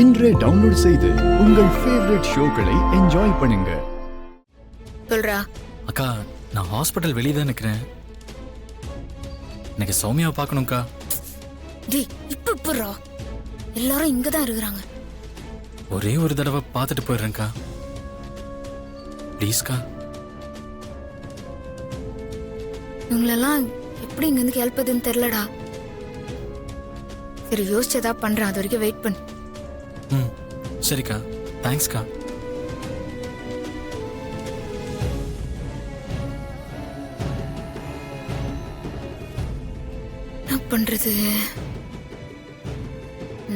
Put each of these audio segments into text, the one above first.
இன்றே டவுன்லோட் செய்து உங்கள் ஃபேவரட் ஷோக்களை என்ஜாய் பண்ணுங்க. சொல்றா. அக்கா, நான் ஹாஸ்பிட்டல் வெளியே தான் நிற்கிறேன். எனக்கு சௌமியாவை பார்க்கணும்க்கா. டேய், இப்பறா எல்லாரும் இங்க தான் இருக்கிறாங்க. ஒரே ஒரு தடவை பார்த்துட்டு போயிடுறேன்க்கா. ப்ளீஸ்க்கா. இவங்களெல்லாம் எப்படி இங்க இருந்து கேள்ப்பதுன்னு தெரியலடா. சரி, யோசிச்சதா பண்றேன். அது வரைக்கும் வெயிட் பண்ணு. ம், சரிக்கா. தேங்க்ஸ்க்கா. என்ன பண்றது?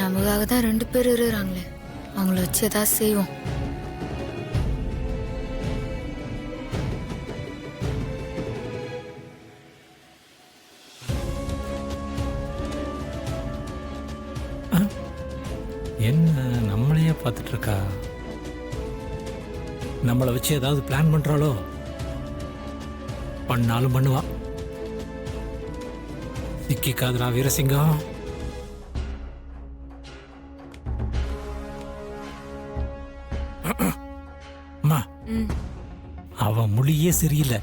நமக்காக தான் 2 பேர் இருக்கிறாங்களே, அவங்கள வச்சு ஏதாவது செய்வோம். என்ன நம்மளையே பார்த்துட்டு இருக்கா? நம்மளை வச்சு ஏதாவது பிளான் பண்றாளோ? பண்ணாலும் பண்ணுவா. சிக்கிக்காதுரா வீரசிங்கம். அம்மா, அவன் மொழியே சரியில்லை.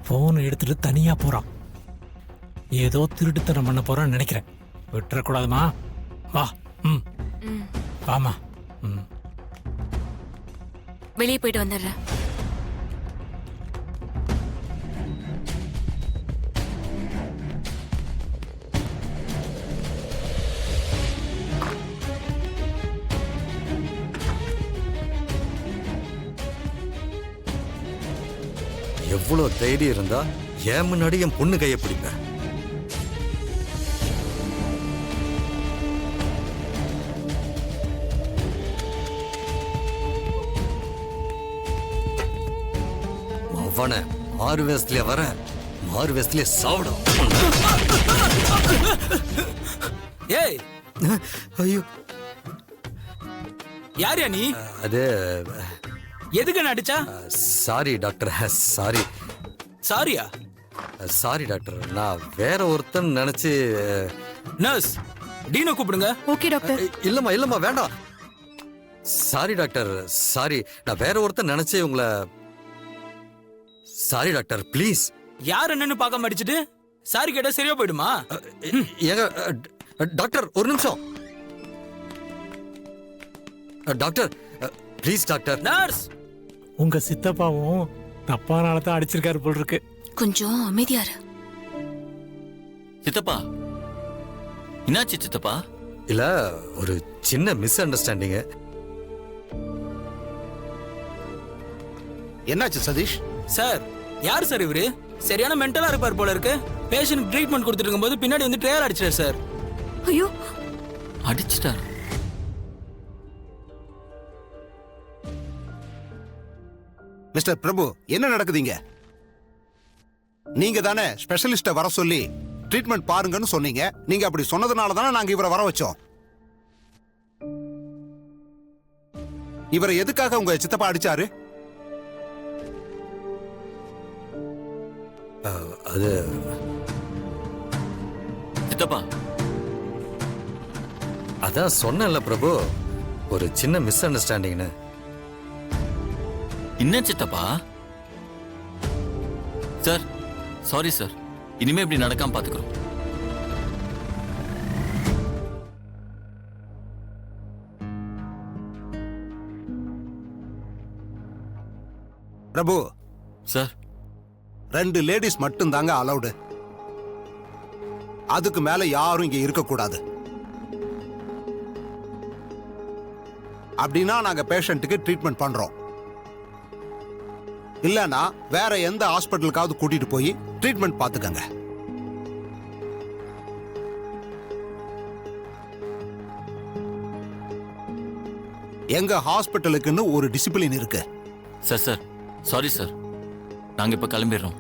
போனை எடுத்துட்டு தனியா போறான். ஏதோ திருட்டுத்தனம் பண்ண போறான்னு நினைக்கிறேன். விட்டுறக்கூடாதுமா. வா. ம், வாமா. ம், வெளியே போயிட்டு வந்துடுறேன். எவ்வளவு தைரியம் இருந்தா என் முன்னாடி என் பொண்ணு கையை பிடிப்பேன். அவனை 6 வயசுல வர 6 வயசுல சாவிடும். ஏய், ஐயோ, யாரியா நீ? அது எதுக்கு நடிச்சா? Sorry doctor, sorry. சாரியா? சாரி டாக்டர், நான் வேற ஒருத்தன் நினைச்சு. நர்ஸ், டீனோ கூப்பிடுங்க. Okay doctor. இல்லம்மா வேண்டாம். Sorry doctor, sorry. நான் வேற ஒருத்தன் நினைச்சு உங்களை. Sorry doctor, please. யார் என்னன்னு பார்க்காம அடிச்சிட்டு சாரி கேட்டா சரியா போயிடுமா? ஏங்க டாக்டர், ஒரு நிமிஷம். Doctor, please doctor. நர்ஸ், உங்க சித்தப்பாவும் தப்பான ஆளத்தான் அடிச்சிருக்காரு போல் இருக்கு. கொஞ்சம் அமைதியாரு. சித்தப்பா, என்னாச்சு சித்தப்பா? இல்ல, ஒரு சின்ன மிஸ் அண்டர்ஸ்டாண்டிங். என்னாச்சு சதீஷ்? சார், யார் சார் இவரு? சரியான மென்டலா இருப்பார் போல இருக்கு. பேஷண்ட் ட்ரீட்மெண்ட் கொடுத்துட்டு இருக்கும்போது பின்னாடி வந்து ட்ரையர் அடிச்சார் சார். ஐயோ, அடிச்சிட்டார். மிஸ்டர் பிரபு, என்ன நடக்குதுங்க? நீங்க தானே ஸ்பெஷலிஸ்ட வர சொல்லி ட்ரீட்மெண்ட் பாருங்கன்னு சொன்னீங்க. நீங்க அப்படி சொன்னதுனால தானே நாங்க இவரை வர வச்சோம். இவரை எதுக்காக உங்க சித்தப்பா அடிச்சாரு? அது சித்தப்பா, அதான் சொன்னேன்ல பிரபு, ஒரு சின்ன மிஸ் அண்டர்ஸ்டாண்டிங்னு. என்ன சித்தப்பா? Sir, sorry sir. இனிமே இப்படி நடக்காம பாத்துக்கிறோம். பிரபு சார், 2 லேடிஸ் மட்டும் தாங்க அலௌடு. அதுக்கு மேல யாரும் இங்க இருக்க கூடாது. அப்படின்னா நாங்க பேஷண்ட்டுக்கு ட்ரீட்மெண்ட் பண்றோம். இல்லனா வேற எந்த ஹாஸ்பிட்டலுக்காவது கூட்டிட்டு போய் ட்ரீட்மெண்ட் பாத்துக்கங்க. எங்க ஹாஸ்பிட்டலுக்குன்னு ஒரு டிசிப்ளின் இருக்கு. Sir sir, sorry sir. நாங்க இப்ப கிளம்பிடுறோம்.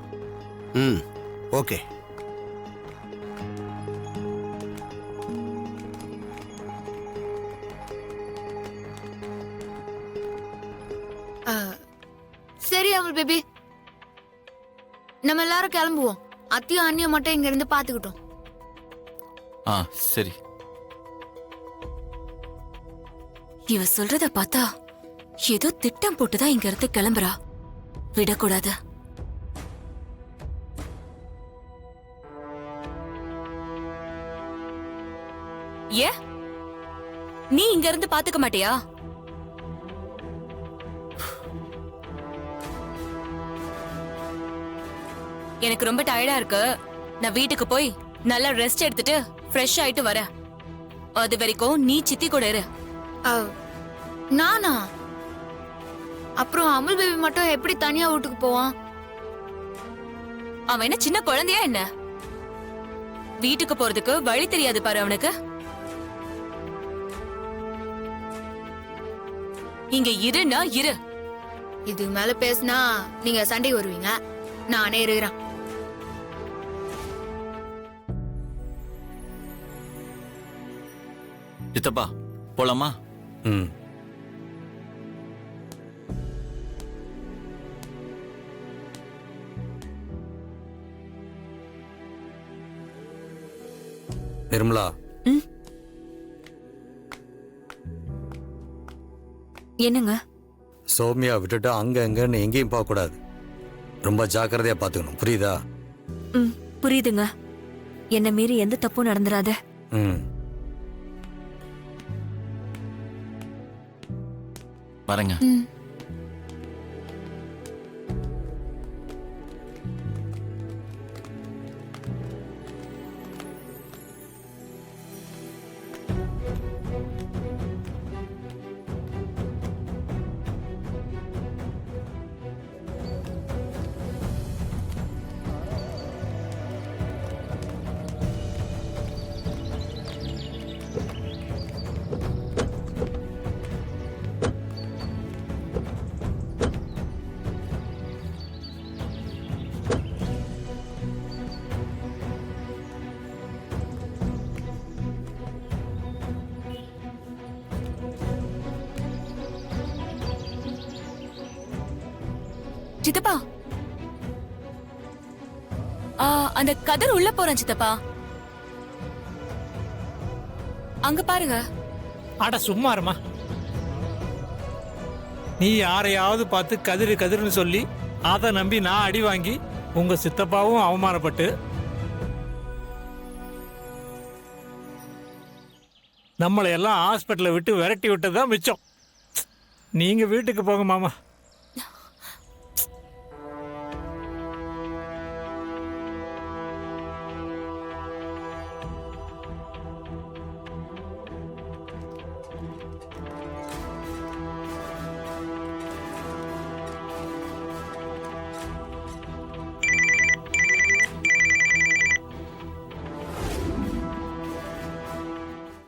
ம், ஓகே. சரி அமுல் பேபி, நம்ம எல்லாரும் கிளம்புவோம். அத்தியும் அண்ணியும் மட்டும் இங்க இருந்து பாத்துக்கிட்டோம். சரி. இவ சொல்றத பார்த்தா ஏதோ திட்டம் போட்டுதான் இங்க இருந்து கிளம்புறா. விடக்கூடாது. ஏ, நீ இங்க இருந்து பாத்துக்க மாட்டியா? எனக்கு ரொம்ப டயர்டா இருக்கு. நான் வீட்டுக்கு போய் நல்லா ரெஸ்ட் எடுத்துட்டு ஃப்ரெஷ் ஆயிட்டு வரேன். அது வரைக்கும் நீ சித்தி கூட இரு. நானா? அப்புறம் அமுல் பேபி மட்டும் எப்படி தனியா வீட்டுக்கு போவான்? அவன் என்ன சின்ன குழந்தையா என்ன? வீட்டுக்கு போறதுக்கு வழி தெரியாது பாரு அவனுக்கு. இங்க இருன்னா இரு. இது மேல பேசினா நீங்க சண்டை வருவீங்க. நானே இருக்கிறேன். சித்தப்பா போலாமா? ம். நிர்மலா, என்னங்க? சௌமியா விட்டுட்டு அங்க அங்கன்னு எங்கேயும் போக கூடாது. ரொம்ப ஜாக்கிரதையா பாத்துக்கணும், புரியுதா? புரியுதுங்க. என்ன மீறி எந்த தப்பும் நடந்துராத. ம். வரேங்க. சித்தப்பா, அந்த கதிர் உள்ள போறான் சித்தப்பா. அங்க பாருங்க. அட சும்மா இருமா. நீ யாரையாவது பார்த்து கதிரு கதிர்னு சொல்லி அதை நம்பி நான் அடி வாங்கி உங்க சித்தப்பாவும் அவமானப்பட்டு நம்மளை எல்லாம் ஹாஸ்பிட்டலை விட்டு விரட்டி விட்டதுதான் மிச்சம். நீங்க வீட்டுக்கு போங்க மாமா.